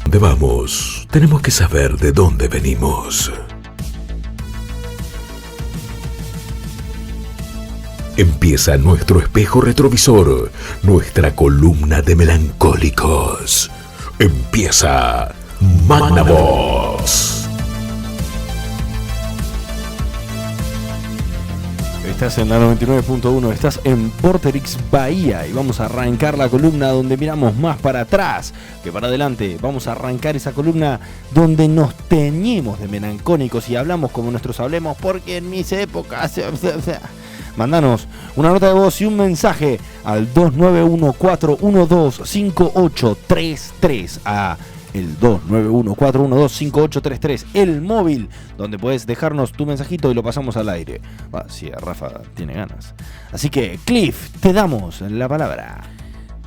dónde vamos, tenemos que saber de dónde venimos. Empieza nuestro espejo retrovisor, nuestra columna de melancólicos. Empieza Magnavox. Estás en la 99.1, estás en Vorterix Bahía y vamos a arrancar la columna donde miramos más para atrás que para adelante. Vamos a arrancar esa columna donde nos teñimos de melancólicos y hablamos como nuestros hablemos, porque en mis épocas... Mandanos una nota de voz y un mensaje al 291-412-5833 a el 291-412-5833, el móvil donde puedes dejarnos tu mensajito y lo pasamos al aire. Si Rafa tiene ganas. Así que, Cliff, te damos la palabra.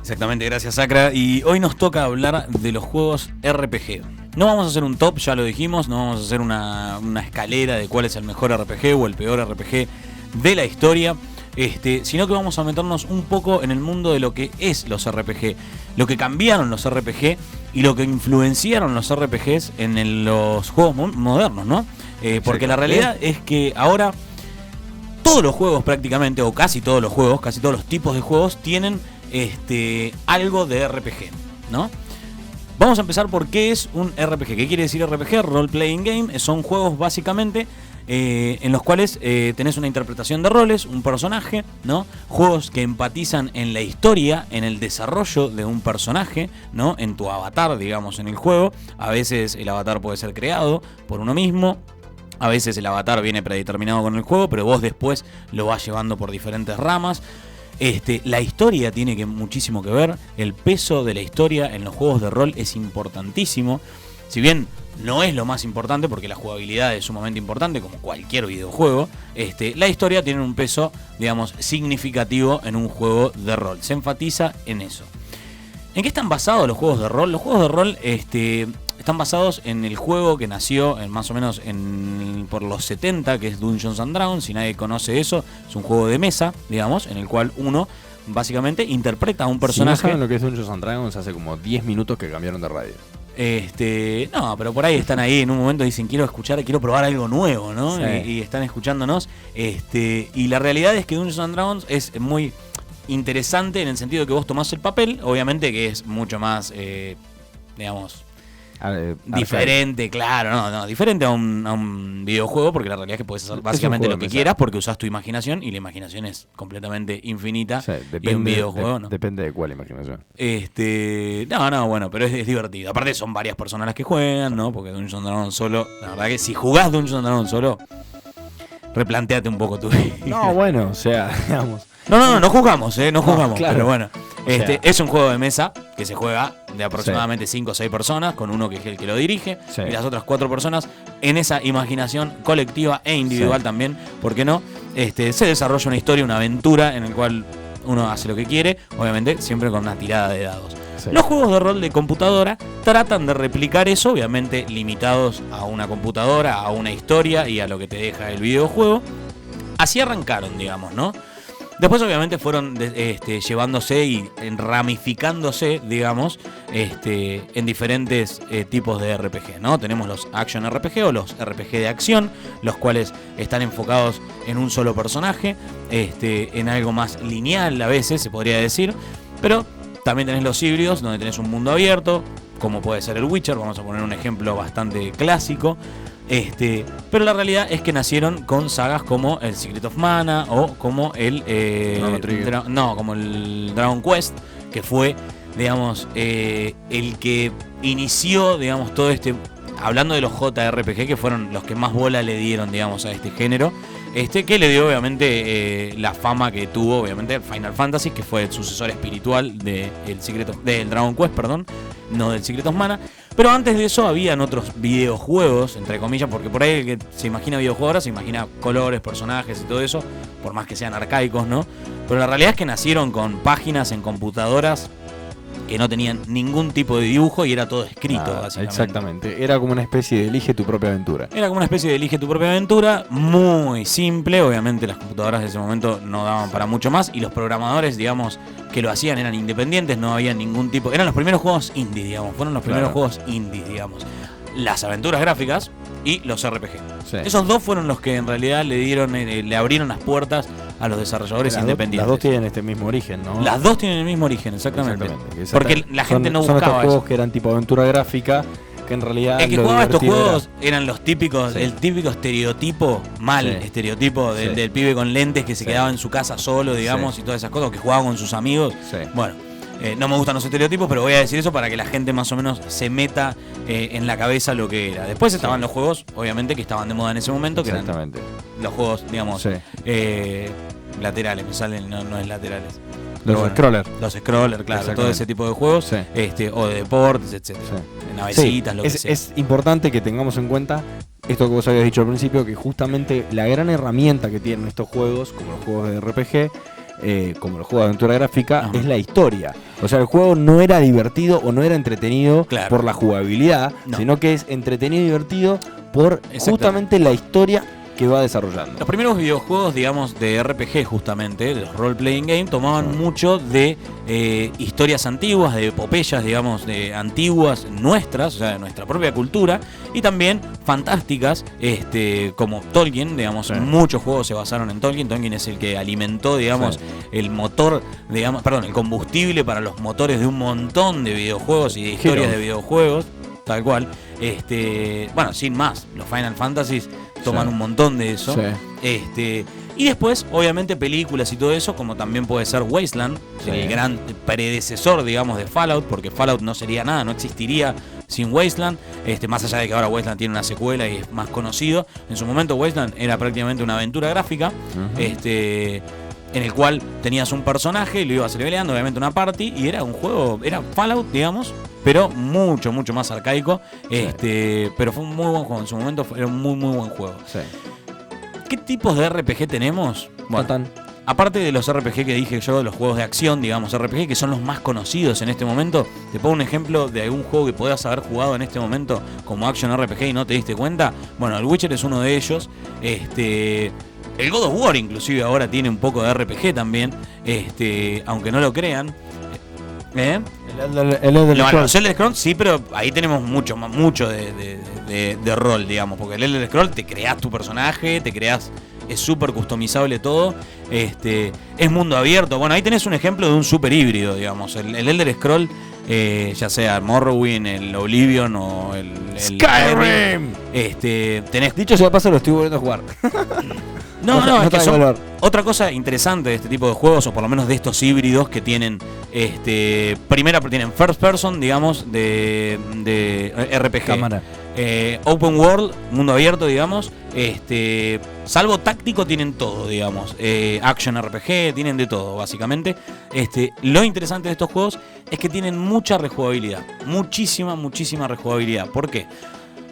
Exactamente, gracias Sacra. Y hoy nos toca hablar de los juegos RPG. No vamos a hacer un top, ya lo dijimos, no vamos a hacer una escalera de cuál es el mejor RPG o el peor RPG de la historia, sino que vamos a meternos un poco en el mundo de lo que es los RPG, lo que cambiaron los RPG y lo que influenciaron los RPGs en los juegos modernos, ¿no? Porque la realidad es que ahora todos los juegos prácticamente, o casi todos los juegos, casi todos los tipos de juegos tienen algo de RPG, ¿no? Vamos a empezar por qué es un RPG. ¿Qué quiere decir RPG? Role Playing Game. Son juegos básicamente en los cuales tenés una interpretación de roles, un personaje, ¿no? Juegos que empatizan en la historia, en el desarrollo de un personaje, ¿no? En tu avatar, digamos, en el juego. A veces el avatar puede ser creado por uno mismo. A veces el avatar viene predeterminado con el juego, pero vos después lo vas llevando por diferentes ramas. La historia tiene muchísimo que ver. El peso de la historia en los juegos de rol es importantísimo. Si bien no es lo más importante, porque la jugabilidad es sumamente importante, como cualquier videojuego, la historia tiene un peso, digamos, significativo en un juego de rol. Se enfatiza en eso. ¿En qué están basados los juegos de rol? Los juegos de rol están basados en el juego que nació más o menos por los 70, que es Dungeons and Dragons. Si nadie conoce eso, es un juego de mesa, digamos, en el cual uno básicamente interpreta a un personaje. Si no saben lo que es Dungeons and Dragons, hace como 10 minutos que cambiaron de radio. No, pero por ahí están ahí en un momento, dicen quiero probar algo nuevo, ¿no? Sí. Y están escuchándonos. Y la realidad es que Dungeons and Dragons es muy interesante en el sentido de que vos tomás el papel, obviamente que es mucho más, digamos, diferente, claro, diferente a un videojuego, porque la realidad es que puedes hacer básicamente lo que quieras porque usás tu imaginación y la imaginación es completamente infinita. Sí, y un videojuego, ¿no? Depende de cuál imaginación. Bueno, pero es divertido. Aparte son varias personas las que juegan, ¿no? Porque Dungeons & Dragons solo, la verdad que si jugás Dungeons & Dragons solo, replanteate un poco tu vida. No, bueno, o sea, digamos. No jugamos, no jugamos, claro. Pero bueno, es un juego de mesa que se juega de aproximadamente 5 o 6 personas, con uno que es el que lo dirige, y las otras 4 personas en esa imaginación colectiva e individual también, ¿por qué no? Se desarrolla una historia, una aventura en el cual uno hace lo que quiere, obviamente siempre con una tirada de dados. Sí. Los juegos de rol de computadora tratan de replicar eso, obviamente limitados a una computadora, a una historia y a lo que te deja el videojuego. Así arrancaron, digamos, ¿no? Después obviamente fueron llevándose y ramificándose, digamos, en diferentes tipos de RPG, ¿no? Tenemos los Action RPG o los RPG de acción, los cuales están enfocados en un solo personaje, en algo más lineal a veces, se podría decir, pero también tenés los híbridos, donde tenés un mundo abierto, como puede ser el Witcher, vamos a poner un ejemplo bastante clásico. Pero la realidad es que nacieron con sagas como el Secret of Mana o como como el Dragon Quest, que fue, digamos, el que inició, digamos, todo hablando de los JRPG, que fueron los que más bola le dieron, digamos, a este género, que le dio obviamente la fama que tuvo, obviamente, el Final Fantasy, que fue el sucesor espiritual del Dragon Quest, perdón, no del Secret of Mana. Pero antes de eso habían otros videojuegos, entre comillas, porque por ahí el que se imagina videojuegos ahora se imagina colores, personajes y todo eso, por más que sean arcaicos, ¿no? Pero la realidad es que nacieron con páginas en computadoras que no tenían ningún tipo de dibujo y era todo escrito, básicamente. Exactamente, era como una especie de elige tu propia aventura. Era como una especie de elige tu propia aventura, muy simple. Obviamente las computadoras de ese momento no daban para mucho más y los programadores, digamos, que lo hacían eran independientes, no había ningún tipo... Eran los primeros juegos indie, digamos, fueron los primeros juegos indie, digamos. Las aventuras gráficas y los RPG. Sí. Esos dos fueron los que en realidad le abrieron las puertas a los desarrolladores independientes. Las dos tienen este mismo origen, ¿no? Las dos tienen el mismo origen, exactamente. Porque la gente no buscaba buscaba estos juegos eso. que eran tipo aventura gráfica, que en realidad El que jugaba estos juegos eran los típicos, el típico estereotipo, estereotipo del pibe con lentes que se quedaba en su casa solo, digamos, y todas esas cosas, que jugaba con sus amigos. Sí. Bueno, no me gustan los estereotipos, pero voy a decir eso para que la gente más o menos se meta en la cabeza lo que era. Después estaban los juegos, obviamente, que estaban de moda en ese momento, que eran los juegos, digamos, laterales, me salen, no es laterales. Los scrollers. Los scrollers, claro, todo ese tipo de juegos, o de deportes, etcétera. Navecitas, lo que sea. Es importante que tengamos en cuenta esto que vos habías dicho al principio, que justamente la gran herramienta que tienen estos juegos, como los juegos de RPG, como los juegos de aventura gráfica, es la historia. O sea, el juego no era divertido o no era entretenido por la jugabilidad, sino que es entretenido y divertido por justamente la historia que va desarrollando. Los primeros videojuegos, digamos, de RPG justamente, los role-playing game, tomaban mucho de historias antiguas, de epopeyas, digamos, de antiguas nuestras, o sea, de nuestra propia cultura, y también fantásticas, como Tolkien, digamos, muchos juegos se basaron en Tolkien. Tolkien es el que alimentó, digamos, el motor, digamos, el combustible para los motores de un montón de videojuegos y de historias de videojuegos, tal cual. Bueno, sin más, los Final Fantasies toman un montón de eso. Y después, obviamente, películas y todo eso, como también puede ser Wasteland, el gran predecesor, digamos, de Fallout, porque Fallout no sería nada, no existiría sin Wasteland, más allá de que ahora Wasteland tiene una secuela y es más conocido. En su momento Wasteland era prácticamente una aventura gráfica, en el cual tenías un personaje y lo ibas leveleando, obviamente una party, y era un juego, era Fallout, digamos, pero mucho, mucho más arcaico. Pero fue un muy buen juego, en su momento era un muy, muy buen juego. ¿Qué tipos de RPG tenemos? Bueno, aparte de los RPG que dije yo, los juegos de acción, digamos, RPG, que son los más conocidos en este momento, te pongo un ejemplo de algún juego que podías haber jugado en este momento como Action RPG y no te diste cuenta. Bueno, el Witcher es uno de ellos. El God of War inclusive ahora tiene un poco de RPG también, aunque no lo crean. El Elder Scrolls sí, pero ahí tenemos mucho de rol, digamos, porque el Elder Scrolls te creás tu personaje, es súper customizable todo, es mundo abierto. Bueno, ahí tenés un ejemplo de un super híbrido, digamos. El Elder Scroll, ya sea Morrowind, el Oblivion o el Skyrim. Tenés... Dicho sea de paso, lo estoy volviendo a jugar. No, es que son otra cosa interesante de este tipo de juegos, o por lo menos de estos híbridos que tienen, primera tienen first person, digamos, de RPG. Cámara. Open world, mundo abierto, digamos, salvo táctico tienen todo, digamos, action RPG, tienen de todo, básicamente. Lo interesante de estos juegos es que tienen mucha rejugabilidad, muchísima rejugabilidad. ¿Por qué?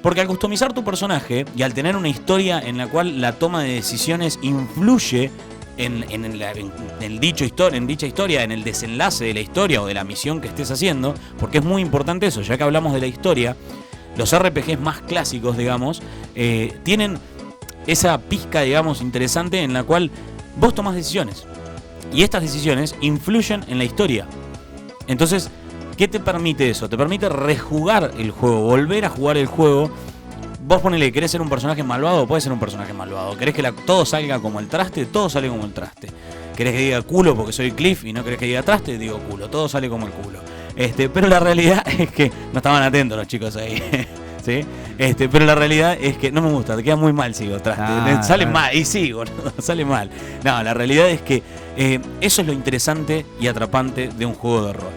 Porque al customizar tu personaje y al tener una historia en la cual la toma de decisiones influye en dicha historia, en el desenlace de la historia o de la misión que estés haciendo, porque es muy importante eso, ya que hablamos de la historia, los RPGs más clásicos, digamos, tienen esa pizca, digamos, interesante en la cual vos tomás decisiones y estas decisiones influyen en la historia. Entonces, ¿qué te permite eso? Te permite rejugar el juego, volver a jugar el juego. Vos ponele, ¿querés ser un personaje malvado? Puedes ser un personaje malvado. ¿Querés que todo salga como el traste? Todo sale como el traste. ¿Querés que diga culo porque soy Cliff y no querés que diga traste? Digo culo. Todo sale como el culo. Pero la realidad es que no estaban atentos los chicos ahí. ¿Sí? Pero la realidad es que no me gusta, te queda muy mal si digo traste. Sale mal, y sí, boludo, sale mal. No, la realidad es que eso es lo interesante y atrapante de un juego de rol,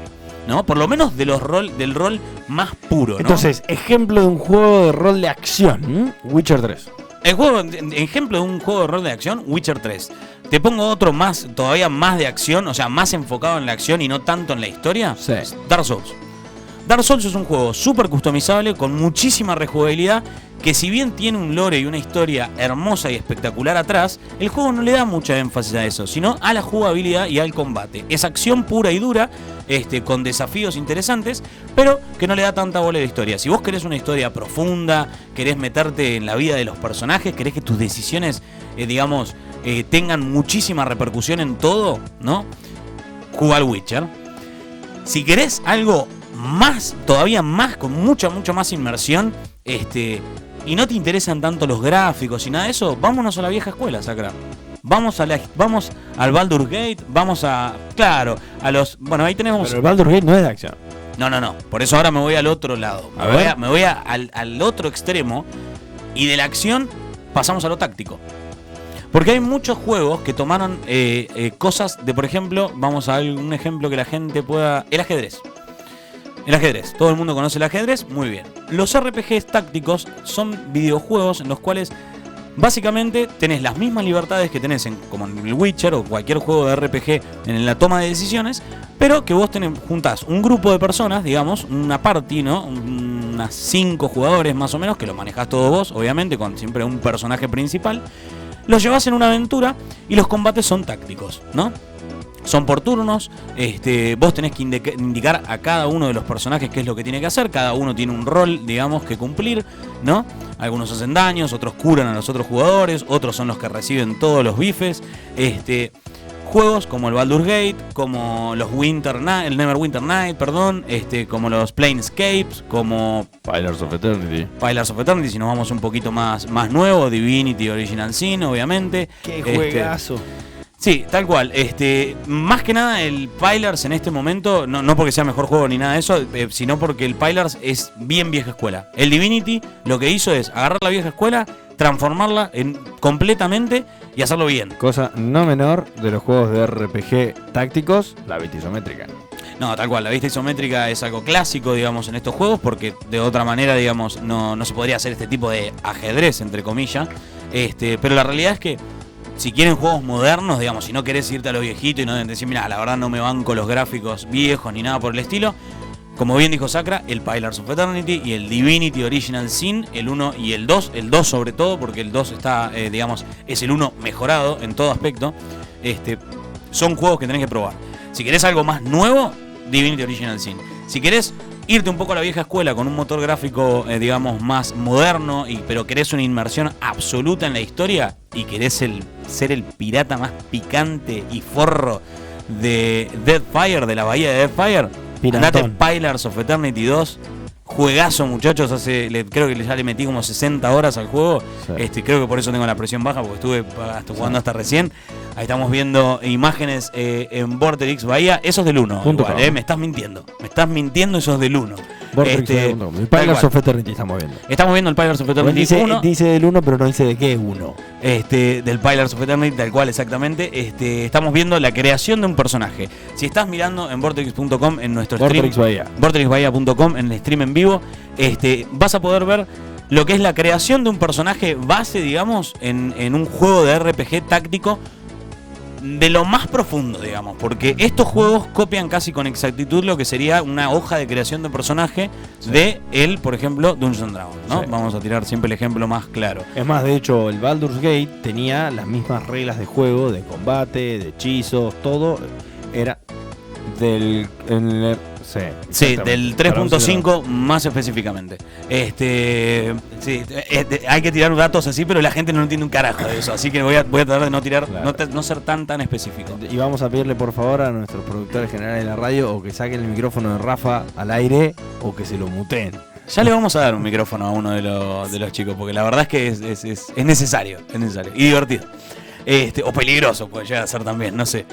¿no? Por lo menos del rol más puro, ¿no? Entonces, ejemplo de un juego de rol de acción, Witcher 3. Ejemplo de un juego de rol de acción, Witcher 3. Te pongo otro más, todavía más de acción, o sea, más enfocado en la acción y no tanto en la historia. Sí. Dark Souls. Dark Souls es un juego súper customizable, con muchísima rejugabilidad, que si bien tiene un lore y una historia hermosa y espectacular atrás, el juego no le da mucha énfasis a eso, sino a la jugabilidad y al combate. Es acción pura y dura, con desafíos interesantes, pero que no le da tanta bola a la historia. Si vos querés una historia profunda, querés meterte en la vida de los personajes, querés que tus decisiones, tengan muchísima repercusión en todo, ¿no? Jugá al Witcher. Si querés algo más, todavía más, con mucha más inmersión, y no te interesan tanto los gráficos y nada de eso, vámonos a la vieja escuela, Sacra. Vamos al Baldur's Gate, a los... Bueno, ahí tenemos... Pero el Baldur's Gate no es de acción. No. Por eso ahora me voy al otro lado. Me voy al otro extremo, y de la acción pasamos a lo táctico. Porque hay muchos juegos que tomaron cosas de, por ejemplo, vamos a un ejemplo que la gente pueda... El ajedrez. Todo el mundo conoce el ajedrez, muy bien. Los RPGs tácticos son videojuegos en los cuales básicamente tenés las mismas libertades que tenés como en el Witcher o cualquier juego de RPG en la toma de decisiones, pero que vos juntás un grupo de personas, digamos, una party, ¿no? Unas 5 jugadores más o menos, que lo manejás todo vos, obviamente, con siempre un personaje principal. Los llevás en una aventura y los combates son tácticos, ¿no? Son por turnos, vos tenés que indicar a cada uno de los personajes qué es lo que tiene que hacer, cada uno tiene un rol, digamos, que cumplir, ¿no? Algunos hacen daños, otros curan a los otros jugadores, otros son los que reciben todos los bifes. Juegos como el Baldur's Gate, como los el Neverwinter Night, como los Planescapes, como Pillars of Eternity, si nos vamos un poquito más nuevo, Divinity Original Sin, obviamente. ¡Qué juegazo! Sí, tal cual. Más que nada el Pillars en este momento, no porque sea mejor juego ni nada de eso, sino porque el Pillars es bien vieja escuela. El Divinity lo que hizo es agarrar la vieja escuela, transformarla completamente y hacerlo bien. Cosa no menor de los juegos de RPG tácticos, la vista isométrica. No, tal cual, la vista isométrica es algo clásico, digamos, en estos juegos, porque de otra manera, digamos, no se podría hacer este tipo de ajedrez, entre comillas. Pero la realidad es que si quieren juegos modernos, digamos, si no querés irte a lo viejito y no decir, mira, la verdad no me banco los gráficos viejos ni nada por el estilo, como bien dijo Sacra, el Pillars of Eternity y el Divinity Original Sin, el 1 y el 2 sobre todo, porque el 2 está, es el 1 mejorado en todo aspecto, son juegos que tenés que probar. Si querés algo más nuevo, Divinity Original Sin. Si querés irte un poco a la vieja escuela con un motor gráfico, más moderno, pero querés una inmersión absoluta en la historia y querés ser el pirata más picante y forro de Deadfire, de la bahía de Deadfire, andate Pillars of Eternity 2. Juegazo, muchachos, creo que ya le metí como 60 horas al juego. Sí. Creo que por eso tengo la presión baja, porque estuve jugando hasta recién. Ahí estamos viendo imágenes en Vorterix Bahía. Eso es del 1. Igual, me estás mintiendo, eso es del 1. El Pillars of Eternity estamos viendo. Estamos viendo el Pillars of Eternity 1. Dice del 1, pero no dice de qué 1. Del Pillars of Eternity, tal cual, exactamente. Estamos viendo la creación de un personaje. Si estás mirando en vorterix.com, en nuestro Vorterix stream, Bahía. vorterixbahía.com, en el stream en vivo, vas a poder ver lo que es la creación de un personaje base, digamos, en un juego de RPG táctico de lo más profundo, digamos, porque estos juegos copian casi con exactitud lo que sería una hoja de creación de personaje de él, por ejemplo, Dungeons & Dragons, ¿no? Sí. Vamos a tirar siempre el ejemplo más claro. Es más, de hecho, el Baldur's Gate tenía las mismas reglas de juego, de combate, de hechizos, todo era del del 3.5 más específicamente. Hay que tirar datos así, pero la gente no entiende un carajo de eso, así que voy a tratar de no tirar, no ser tan específico. Y vamos a pedirle por favor a nuestros productores generales de la radio o que saquen el micrófono de Rafa al aire o que se lo muteen. Ya le vamos a dar un micrófono a uno de los chicos, porque la verdad es que es necesario y divertido. O peligroso puede llegar a ser también, no sé.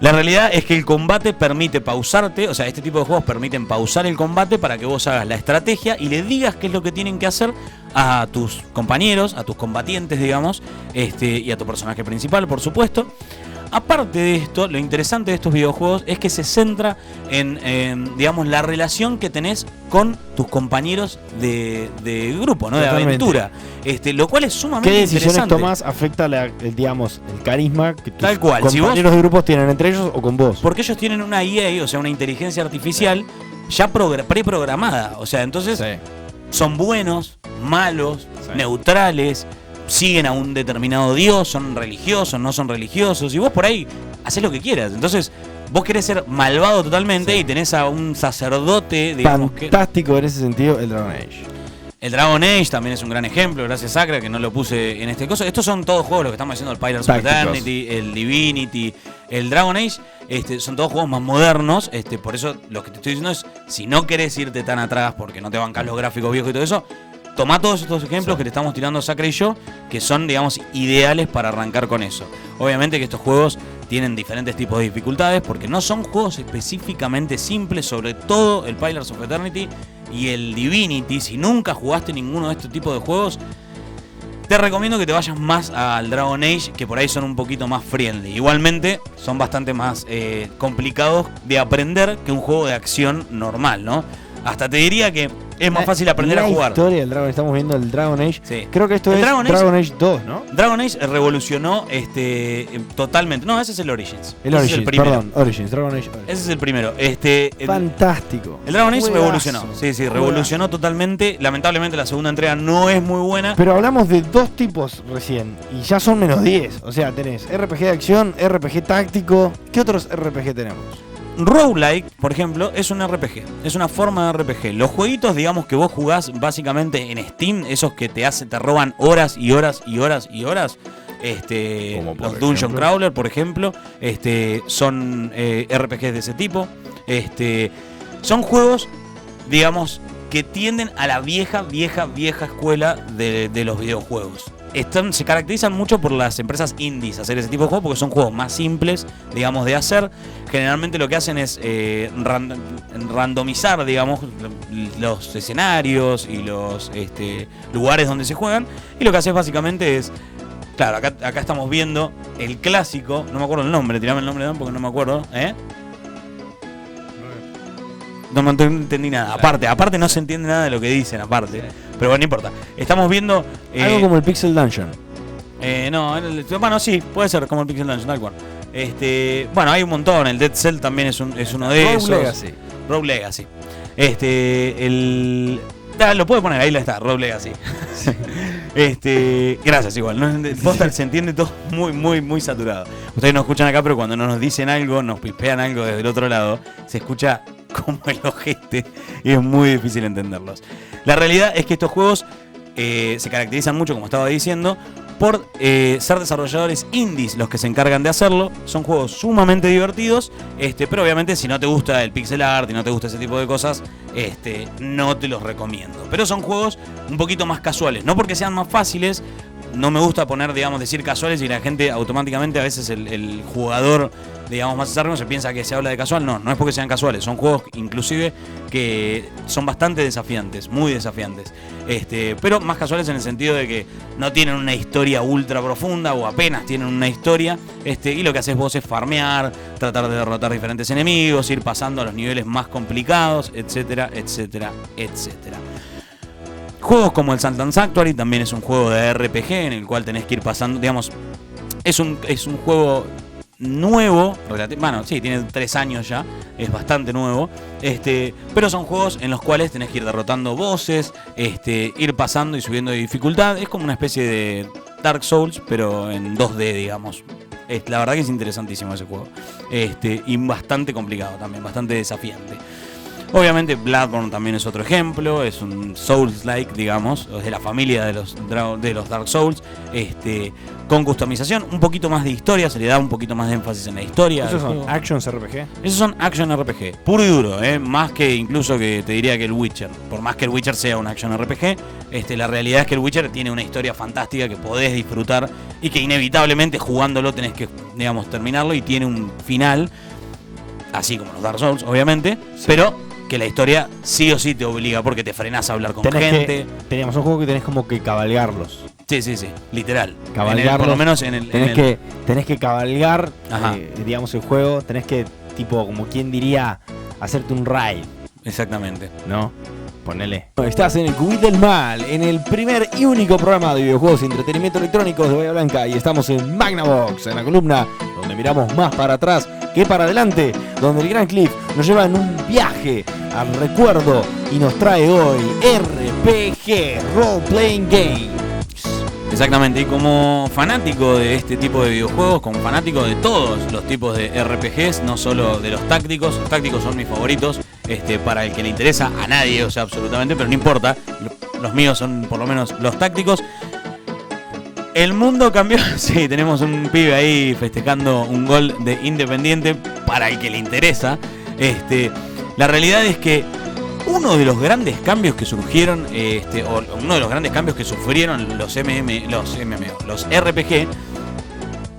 La realidad es que el combate permite pausarte, o sea, este tipo de juegos permiten pausar el combate para que vos hagas la estrategia y le digas qué es lo que tienen que hacer a tus compañeros, a tus combatientes, digamos, y a tu personaje principal, por supuesto. Aparte de esto, lo interesante de estos videojuegos es que se centra en digamos, la relación que tenés con tus compañeros de grupo, ¿no? Totalmente. De aventura. Lo cual es sumamente interesante. ¿Qué decisiones tomás afecta el carisma que tus compañeros de grupos tienen entre ellos o con vos? Porque ellos tienen una EA, o sea, una inteligencia artificial ya preprogramada. O sea, entonces son buenos, malos, neutrales, siguen a un determinado dios, son religiosos, no son religiosos, y vos por ahí haces lo que quieras. Entonces, vos querés ser malvado totalmente y tenés a un sacerdote, digamos, fantástico en ese sentido el Dragon Age. El Dragon Age también es un gran ejemplo, gracias a Sacra, que no lo puse en este coso. Estos son todos juegos, lo que estamos haciendo, el Pillars of Eternity, el Divinity, el Dragon Age, son todos juegos más modernos. Por eso lo que te estoy diciendo es, si no querés irte tan atrás porque no te bancas los gráficos viejos y todo eso, tomá todos estos ejemplos que te estamos tirando Sacra y yo, que son, digamos, ideales para arrancar con eso. Obviamente que estos juegos tienen diferentes tipos de dificultades, porque no son juegos específicamente simples, sobre todo el Pillars of Eternity y el Divinity. Si nunca jugaste ninguno de estos tipos de juegos, te recomiendo que te vayas más al Dragon Age, que por ahí son un poquito más friendly. Igualmente, son bastante más complicados de aprender que un juego de acción normal, ¿no? Hasta te diría que es más fácil aprender a jugar. La historia del Dragon, estamos viendo el Dragon Age. Sí. Creo que esto es Dragon Age 2, ¿no? Dragon Age revolucionó totalmente. No, ese es el Origins. El Origins, perdón, Origins, Dragon Age Origins. Ese es el primero. Fantástico. El Dragon Age revolucionó. Sí, revolucionó totalmente. Lamentablemente la segunda entrega no es muy buena. Pero hablamos de dos tipos recién y ya son menos 10. O sea, tenés RPG de acción, RPG táctico. ¿Qué otros RPG tenemos? Roguelike, por ejemplo, es un RPG, es una forma de RPG. Los jueguitos, digamos, que vos jugás básicamente en Steam, esos que te roban horas y horas y horas y horas, los Dungeon Crawler, por ejemplo, son RPGs de ese tipo. Son juegos, digamos, que tienden a la vieja escuela de los videojuegos. Se caracterizan mucho por las empresas indies hacer ese tipo de juegos, porque son juegos más simples, digamos, de hacer. Generalmente lo que hacen es randomizar, digamos, los escenarios y los lugares donde se juegan. Y lo que hace básicamente es, claro, acá estamos viendo el clásico, no me acuerdo el nombre, tirame el nombre porque no me acuerdo, No entendí nada. Aparte no se entiende nada de lo que dicen, aparte. Pero bueno, no importa. Estamos viendo... algo como el Pixel Dungeon. Bueno, sí, puede ser como el Pixel Dungeon, tal cual. Bueno, hay un montón. El Dead Cell también es uno de esos. Rogue Legacy. Lo puedo poner, ahí está, Rogue Legacy. Gracias, igual. Se entiende todo muy saturado. Ustedes nos escuchan acá, pero cuando nos dicen algo, nos pispean algo desde el otro lado, se escucha como el ojete y es muy difícil entenderlos. La realidad es que estos juegos se caracterizan mucho, como estaba diciendo, por ser desarrolladores indies los que se encargan de hacerlo. Son juegos sumamente divertidos, pero obviamente si no te gusta el pixel art y no te gusta ese tipo de cosas, no te los recomiendo. Pero son juegos un poquito más casuales, no porque sean más fáciles. No me gusta decir casuales y la gente automáticamente, a veces el jugador, digamos, más acérrimo se piensa que se habla de casual. No es porque sean casuales, son juegos inclusive que son bastante desafiantes, muy desafiantes. Pero más casuales en el sentido de que no tienen una historia ultra profunda o apenas tienen una historia. Y lo que haces vos es farmear, tratar de derrotar diferentes enemigos, ir pasando a los niveles más complicados, etcétera, etcétera, etcétera. Juegos como el Salt and Sanctuary también es un juego de RPG en el cual tenés que ir pasando, digamos, es un juego nuevo, bueno, sí, tiene 3 años ya, es bastante nuevo, pero son juegos en los cuales tenés que ir derrotando bosses, ir pasando y subiendo de dificultad. Es como una especie de Dark Souls, pero en 2D, digamos. La verdad que es interesantísimo ese juego, y bastante complicado también, bastante desafiante. Obviamente Bloodborne también es otro ejemplo, es un Souls-like, digamos, es de la familia de los Dark Souls, con customización, un poquito más de historia, se le da un poquito más de énfasis en la historia. ¿Esos son Actions RPG? Esos son Action RPG, puro y duro, más que incluso que te diría que el Witcher. Por más que el Witcher sea un Action RPG, la realidad es que el Witcher tiene una historia fantástica que podés disfrutar y que inevitablemente jugándolo tenés que, digamos, terminarlo, y tiene un final, así como los Dark Souls, obviamente, sí, pero que la historia sí o sí te obliga, porque te frenás a hablar con gente. Teníamos un juego que tenés como que cabalgarlos. Sí, literal. Cabalgarlos. Por lo menos en el... Tenés que cabalgar, digamos, el juego. Tenés que, tipo, como quien diría, hacerte un raid. Exactamente. ¿No? Ponele. Estás en el Cubit del Mal, en el primer y único programa de videojuegos y entretenimiento electrónicos de Bahía Blanca, y estamos en Magnavox, en la columna donde miramos más para atrás que para adelante, donde el gran Cliff nos lleva en un viaje al recuerdo y nos trae hoy RPG, Role Playing Games. Exactamente, y como fanático de este tipo de videojuegos, como fanático de todos los tipos de RPGs, no solo de los tácticos son mis favoritos, para el que le interesa, a nadie, o sea, absolutamente, pero no importa, los míos son por lo menos los tácticos. El mundo cambió, sí, tenemos un pibe ahí festejando un gol de Independiente para el que le interesa. La realidad es que uno de los grandes cambios que surgieron, o uno de los grandes cambios que sufrieron los RPG,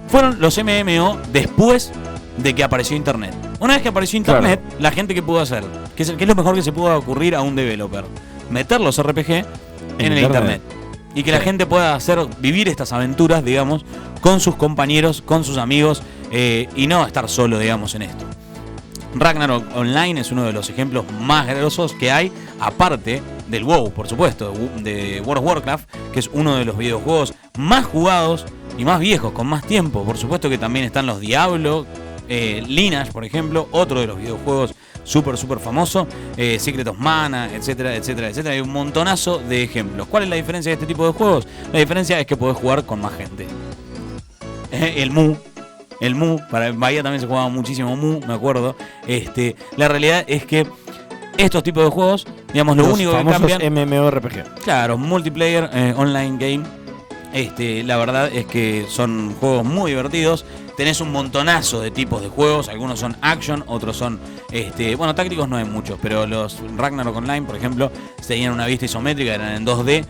fueron los MMO después de que apareció Internet. Una vez que apareció Internet, claro, la gente que pudo hacer, que es lo mejor que se pudo ocurrir a un developer, meter los RPG en el Internet. Y que la gente pueda vivir estas aventuras, digamos, con sus compañeros, con sus amigos, y no estar solo, digamos, en esto. Ragnarok Online es uno de los ejemplos más grosos que hay, aparte del WoW, por supuesto, de World of Warcraft, que es uno de los videojuegos más jugados y más viejos, con más tiempo. Por supuesto que también están los Diablo, Lineage, por ejemplo, otro de los videojuegos súper famoso, Secret of Mana, etcétera, etcétera, etcétera. Hay un montonazo de ejemplos. ¿Cuál es la diferencia de este tipo de juegos? La diferencia es que podés jugar con más gente. El Mu, para Bahía también se jugaba muchísimo Mu, me acuerdo. La realidad es que estos tipos de juegos, digamos, lo único que cambian... MMORPG. Claro, multiplayer, online game. La verdad es que son juegos muy divertidos. Tenés un montonazo de tipos de juegos. Algunos son action, otros son... bueno, tácticos no hay muchos, pero los Ragnarok Online, por ejemplo, tenían una vista isométrica, eran en 2D.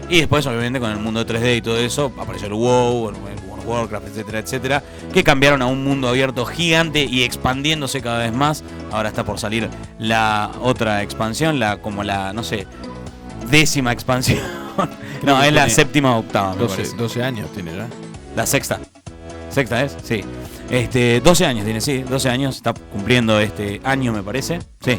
Y después, obviamente, con el mundo 3D y todo eso, apareció el WoW, el World of Warcraft, etcétera, etcétera, que cambiaron a un mundo abierto gigante y expandiéndose cada vez más. Ahora está por salir la otra expansión, como la, no sé, 10ª expansión. No, es la 7ª o 8ª, me parece. 12 años tiene ya. La 6ª. ¿Sexta es? Sí. 12 años tiene, sí. 12 años. Está cumpliendo este año, me parece. Sí.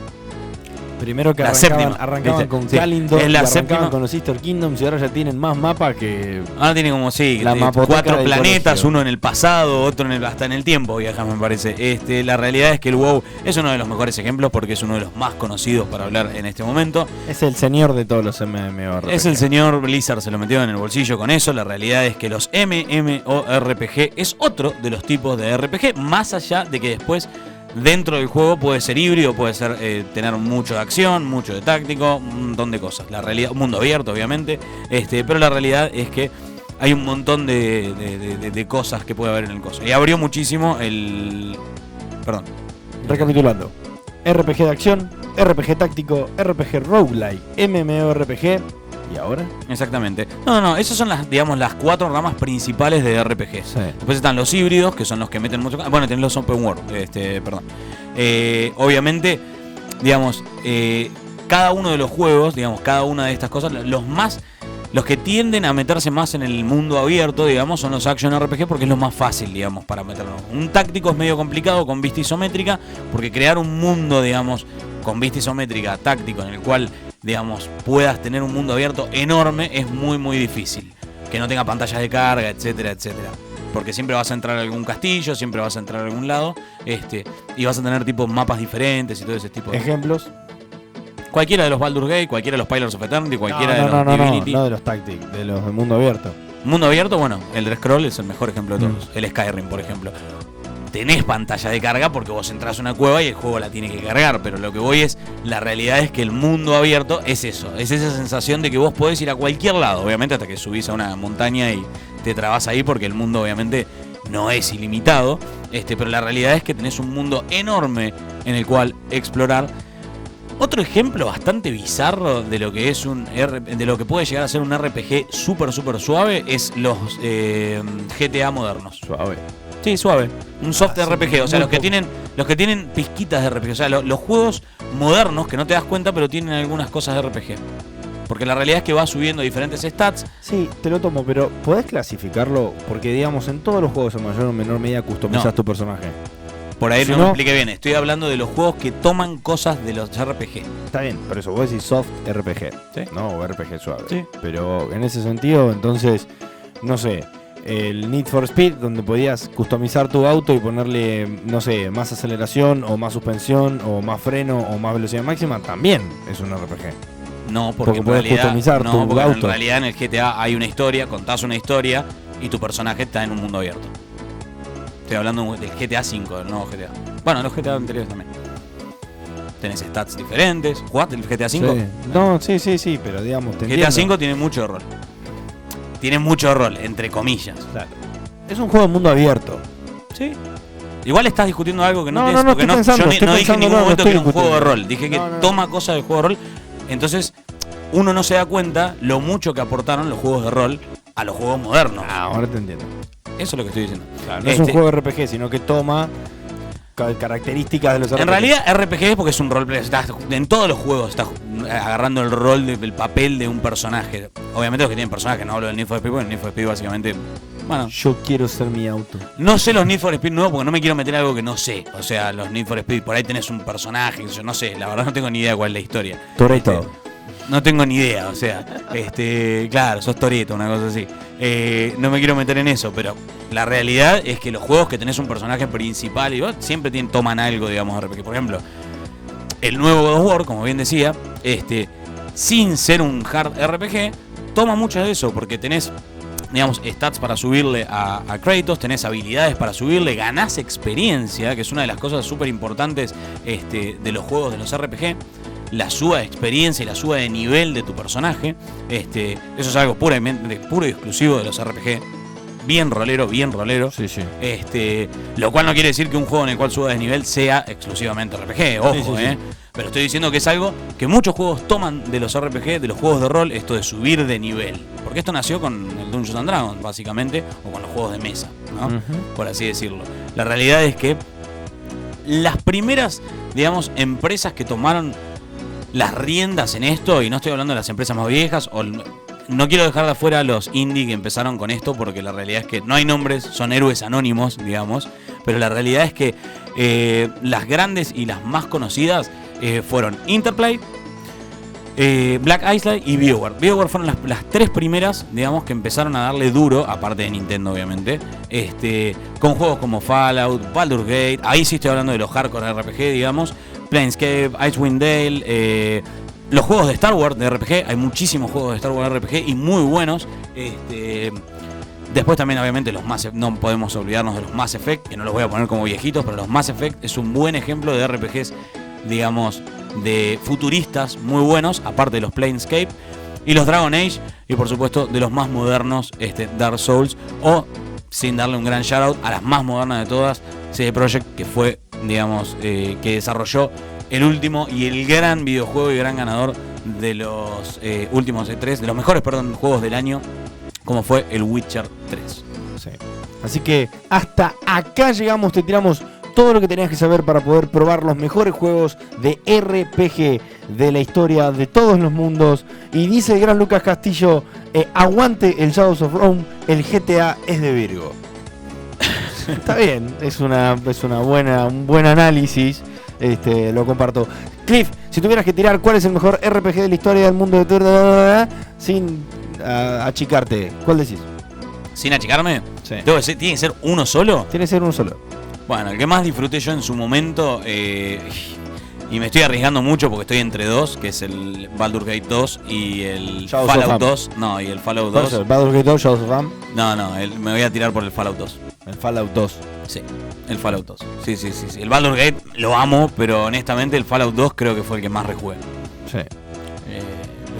Primero que la arrancaban con Kalimdor, y arrancaban con los Easter Kingdoms, y ahora ya tienen más mapas que... Ahora tienen como, sí, 4 planetas, colegio. Uno en el pasado, otro hasta en el tiempo viajan, me parece. La realidad es que el WoW es uno de los mejores ejemplos porque es uno de los más conocidos para hablar en este momento. Es el señor de todos los MMORPG. Es el señor Blizzard, se lo metió en el bolsillo con eso. La realidad es que los MMORPG es otro de los tipos de RPG, más allá de que después... Dentro del juego puede ser híbrido, puede ser tener mucho de acción, mucho de táctico, un montón de cosas. La realidad, un mundo abierto, obviamente, pero la realidad es que hay un montón de cosas que puede haber en el coso. Y abrió muchísimo el... Perdón. Recapitulando. RPG de acción, RPG táctico, RPG roguelike, MMORPG... ¿Y ahora? Exactamente. No, esas son las 4 ramas principales de RPG. Sí. Después están los híbridos, que son los que meten mucho... Bueno, tenés los open world, perdón. Obviamente, digamos, cada uno de los juegos, digamos, cada una de estas cosas, los que tienden a meterse más en el mundo abierto, digamos, son los action RPG porque es lo más fácil, digamos, para meternos. Un táctico es medio complicado con vista isométrica, porque crear un mundo, digamos, con vista isométrica, táctico, en el cual, digamos, puedas tener un mundo abierto enorme, es muy difícil. Que no tenga pantallas de carga, etcétera, etcétera. Porque siempre vas a entrar a algún castillo, siempre vas a entrar a algún lado, y vas a tener tipo mapas diferentes y todo ese tipo de... ¿Ejemplos? Cualquiera de los Baldur's Gate, cualquiera de los Pillars of Eternity, cualquiera de los Divinity. No de los Tactics, de los del mundo abierto. Mundo abierto, bueno, el Elder Scrolls es el mejor ejemplo de todos. El Skyrim, por ejemplo. Tenés pantalla de carga porque vos entras a una cueva y el juego la tiene que cargar, pero lo que voy es, la realidad es que el mundo abierto es eso, es esa sensación de que vos podés ir a cualquier lado, obviamente hasta que subís a una montaña y te trabás ahí porque el mundo obviamente no es ilimitado, pero la realidad es que tenés un mundo enorme en el cual explorar. Otro ejemplo bastante bizarro de lo que es de lo que puede llegar a ser un RPG súper suave es los GTA modernos. Suave. Sí, suave. Un soft RPG, o sea, los que tienen pizquitas de RPG, o sea, los juegos modernos que no te das cuenta, pero tienen algunas cosas de RPG. Porque la realidad es que va subiendo diferentes stats. Sí, te lo tomo, pero ¿podés clasificarlo? Porque, digamos, en todos los juegos en mayor o menor medida customizás tu personaje. Por ahí no me expliqué bien, estoy hablando de los juegos que toman cosas de los RPG. Está bien, por eso vos decís soft RPG, ¿sí? ¿no? O RPG suave. Sí. Pero en ese sentido, entonces, no sé, el Need for Speed, donde podías customizar tu auto y ponerle, no sé, más aceleración o más suspensión o más freno o más velocidad máxima, también es un RPG. No, porque en puedes realidad, customizar tu porque en auto. realidad en el GTA hay una historia, contás una historia y tu personaje está en un mundo abierto. Estoy hablando del GTA V, del nuevo GTA. Bueno, los GTA anteriores también. Tenés stats diferentes. ¿Jugaste el GTA V? Sí. No, sí, pero digamos, te GTA entiendo. V tiene mucho rol. Tiene mucho rol, entre comillas. Claro. Es un juego de mundo abierto. Sí. Igual estás discutiendo algo que no, No, tienes. no, Porque estoy pensando, yo estoy no dije en pensando, ningún no momento estoy que era un juego de discutiendo. rol. Dije que No. toma cosas del juego de rol. Entonces, uno no se da cuenta lo mucho que aportaron los juegos de rol a los juegos modernos. Ahora te entiendo. Eso es lo que estoy diciendo. Claro, no es un juego de RPG, sino que toma características de los RPG. En realidad RPG es porque es un roleplay. En todos los juegos estás agarrando el rol del papel de un personaje. Obviamente los que tienen personajes, no hablo del Need for Speed, porque el Need for Speed básicamente... Bueno, Yo quiero ser mi auto. no sé los Need for Speed nuevos porque no me quiero meter en algo que no sé. O sea, los Need for Speed, por ahí tenés un personaje, yo no sé, la verdad no tengo ni idea cuál es la historia. Toretto. No tengo ni idea, o sea, claro, sos Toretto, una cosa así. No me quiero meter en eso, pero la realidad es que los juegos que tenés un personaje principal y siempre toman algo, digamos, de RPG. Por ejemplo, el nuevo God of War, como bien decía, sin ser un hard RPG, toma mucho de eso, porque tenés, digamos, stats para subirle a Kratos, tenés habilidades para subirle, ganás experiencia, que es una de las cosas súper importantes de los juegos de los RPG. La suba de experiencia y la suba de nivel de tu personaje. Eso es algo puro y exclusivo de los RPG. Bien rolero. Sí. Lo cual no quiere decir que un juego en el cual suba de nivel sea exclusivamente RPG. Ojo, Sí. Pero estoy diciendo que es algo que muchos juegos toman de los RPG, de los juegos de rol, esto de subir de nivel. Porque esto nació con el Dungeons and Dragons, básicamente, o con los juegos de mesa, ¿no? Por así decirlo. La realidad es que las primeras, digamos, empresas que tomaron las riendas en esto, y no estoy hablando de las empresas más viejas, no quiero dejar de afuera a los indie que empezaron con esto, porque la realidad es que no hay nombres, son héroes anónimos, digamos, pero la realidad es que las grandes y las más conocidas fueron Interplay, Black Isle y BioWare. BioWare fueron las tres primeras, digamos, que empezaron a darle duro, aparte de Nintendo, obviamente, con juegos como Fallout, Baldur's Gate. Ahí sí estoy hablando de los hardcore RPG, digamos, Planescape, Icewind Dale, los juegos de Star Wars de RPG. Hay muchísimos juegos de Star Wars de RPG y muy buenos. Después también, obviamente, no podemos olvidarnos de los Mass Effect, que no los voy a poner como viejitos, pero los Mass Effect es un buen ejemplo de RPGs, digamos, de futuristas muy buenos, aparte de los Planescape y los Dragon Age, y por supuesto de los más modernos, Dark Souls, o sin darle un gran shoutout a las más modernas de todas, CD Projekt, que fue, digamos, que desarrolló el último y el gran videojuego y gran ganador de los últimos E3, de los mejores, juegos del año, como fue el Witcher 3. Sí. Así que hasta acá llegamos, te tiramos todo lo que tenías que saber para poder probar los mejores juegos de RPG de la historia de todos los mundos. Y dice el gran Lucas Castillo, aguante el Shadows of Rome, el GTA es de Virgo. Está bien, es un buen análisis, lo comparto. Cliff, si tuvieras que tirar cuál es el mejor RPG de la historia del mundo de sin achicarte, ¿cuál decís? ¿Sin achicarme? Sí. ¿Tiene que ser uno solo? Tiene que ser uno solo. Bueno, el que más disfruté yo en su momento, y me estoy arriesgando mucho porque estoy entre dos, que es el Baldur's Gate 2 y el Shadows of Fallout Ram. 2. No, y el Fallout 2. Baldur's Gate 2, Shadows of Ram. No, me voy a tirar por el Fallout 2. El Fallout 2. Sí, el Fallout 2. Sí. El Baldur's Gate lo amo, pero honestamente el Fallout 2 creo que fue el que más rejugué. Sí.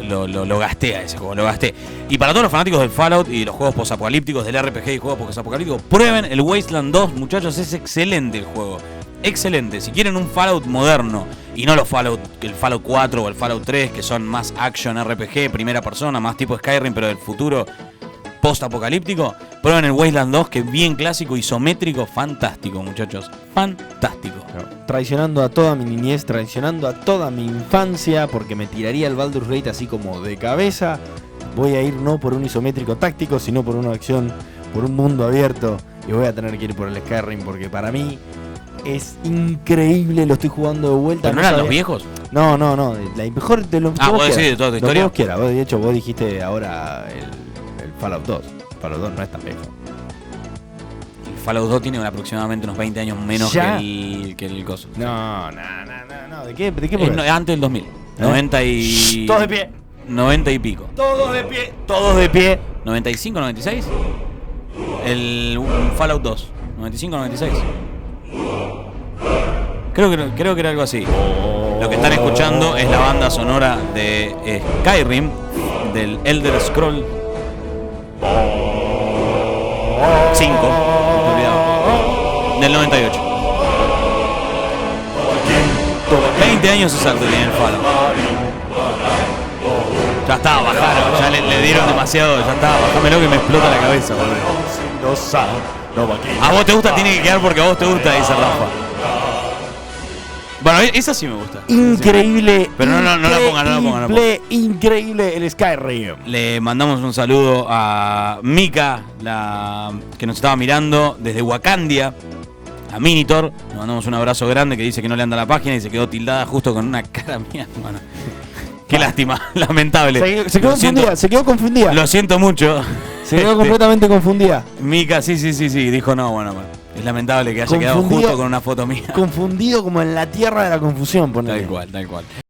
Lo gasté a ese juego, lo gasté. Y para todos los fanáticos del Fallout y los juegos posapocalípticos, del RPG y juegos posapocalípticos, prueben el Wasteland 2, muchachos, es excelente el juego. Excelente. Si quieren un Fallout moderno y no el Fallout 4 o el Fallout 3, que son más action RPG, primera persona, más tipo Skyrim, pero del futuro post-apocalíptico, prueben el Wasteland 2, que es bien clásico, isométrico, fantástico, muchachos. Fantástico. Traicionando a toda mi niñez, traicionando a toda mi infancia, porque me tiraría el Baldur's Gate así como de cabeza. Voy a ir no por un isométrico táctico, sino por una acción, por un mundo abierto, y voy a tener que ir por el Skyrim, porque para mí es increíble, lo estoy jugando de vuelta. ¿Pero no eran los viejos? No, la mejor de los que vos decís de toda tu historia. Vos dijiste ahora el Fallout 2. Fallout 2 no es tan viejo. El Fallout 2 tiene aproximadamente unos 20 años menos ¿Ya? que el coso. No. ¿De qué Antes del 2000. 90 y... Todos de pie. 90 y pico. Todos de pie. Todos de pie. 95, 96. El Fallout 2. 95, 96. Creo que era algo así. Lo que están escuchando es la banda sonora de Skyrim, del Elder Scroll 5, del 98. 20 años exacto tiene el Fallout. Ya está, bajaron, ya le dieron demasiado, ya está, bájamelo que me explota la cabeza, boludo. A vos te gusta, tiene que quedar porque a vos te gusta, dice Rafa. Bueno, esa sí me gusta. Increíble. Pero no la pongan. Increíble el Skyrim. Le mandamos un saludo a Mika, que nos estaba mirando desde Wakandia. A Minitor, le mandamos un abrazo grande, que dice que no le anda la página y se quedó tildada justo con una cara mía, hermano. Qué lástima, lamentable. Se quedó confundida. Lo siento mucho. Se quedó completamente confundida. Mika, sí, dijo no, bueno. Es lamentable que haya quedado justo con una foto mía. Confundido como en la tierra de la confusión, ponele. Tal cual.